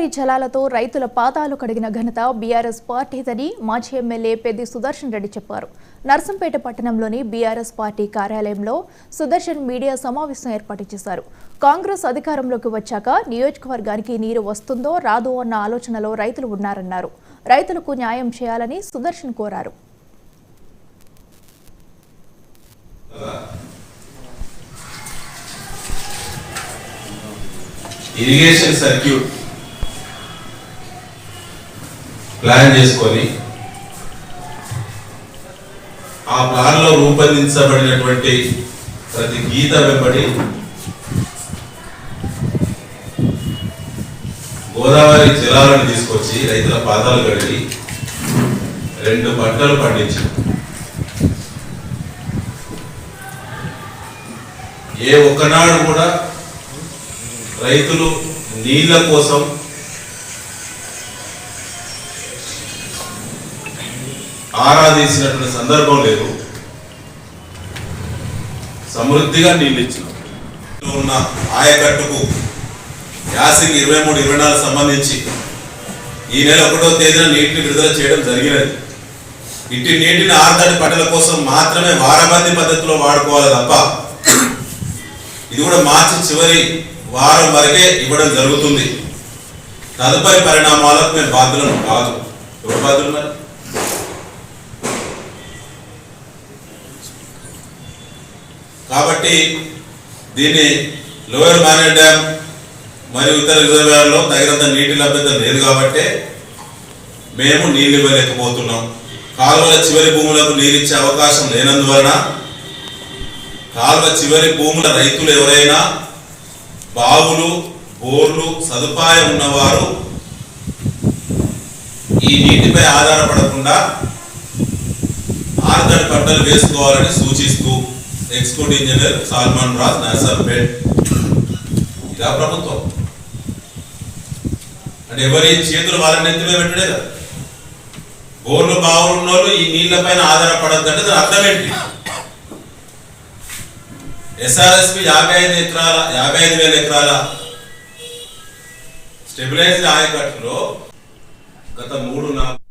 గోదావరి జలాలతో రైతుల పాదాలు కడిగిన ఘనత బీఆర్ఎస్ పార్టీదని మాజీ ఎమ్మెల్యే పెద్ది సుదర్శన్ రెడ్డి చెప్పారు. నర్సంపేట పట్టణంలోని బీఆర్ఎస్ పార్టీ కార్యాలయంలో సుదర్శన్ మీడియా సమావేశం ఏర్పాటు చేశారు. కాంగ్రెస్ అధికారంలోకి వచ్చాక నియోజకవర్గానికి నీరు వస్తుందో రాదో అన్న ఆలోచనలో రైతులు ఉన్నారన్నారు. రైతులకు న్యాయం చేయాలని సుదర్శన్ కోరారు. ఇరిగేషన్ సర్క్యూట్ ప్లాన్ చేసుకొని ఆ ప్లాన్ లో రూపొందించబడినటువంటి ప్రతి గీత వెంబడి గోదావరి జలాలను తీసుకొచ్చి రైతుల పాదాలు కడిగి 2 పంటలు పండించి ఏ ఒక్కనాడు కూడా రైతులు నీళ్ల కోసం ఆరాధించినటువంటి సందర్భం లేదు. సమృద్ధిగా నీళ్ళు ఇచ్చిన ఉన్న ఆయకట్టుకు యాసింగ్ 23-24 సంబంధించి ఈ నెల 1వ తేదీన నీటిని విడుదల చేయడం జరిగినది. ఇట్టి నీటిని ఆర్తడి పంటల కోసం మాత్రమే వారబంది పద్ధతిలో వాడుకోవాలి తప్ప ఇది కూడా మార్చి చివరి వారం వరకే ఇవ్వడం జరుగుతుంది. తదుపరి పరిణామాలకు మేము బాధ్యులను కాదు. ఎవరు బాధ్యులు మరి? కాబట్టి దీన్ని లోయర్ మేనేజ్ డ్యామ్ మరియు ఇతర రిజర్వాయర్లో తగినంత నీటి లభ్యత లేదు కాబట్టి మేము నీళ్ళు ఇవ్వలేకపోతున్నాం. కాలువల చివరి భూములకు నీరిచ్చే అవకాశం లేనందువలన కాలువ చివరి భూముల రైతులు ఎవరైనా బావులు బోర్లు సదుపాయం ఉన్నవారు ఈ నీటిపై ఆధారపడకుండా ఆర్తడి పంటలు వేసుకోవాలని సూచిస్తూ ఎగ్జిక్యూటివ్ ఇంజనీర్ సల్మాన్ రాజ్ నర్సంపేట్. ఇలా ప్రభుత్వం అంటే ఎవరి చేతులు వాళ్ళని ఎత్తిమే పెట్టడే కదా. బోర్లు బావులు ఉన్న వాళ్ళు ఈ నీళ్ల పైన ఆధారపడద్దంటే దాని అర్థం ఏంటి? SRSP 55,000 ఎకరాల స్టెబిలైజ్డ్ ఆయకట్టులో గత 3-4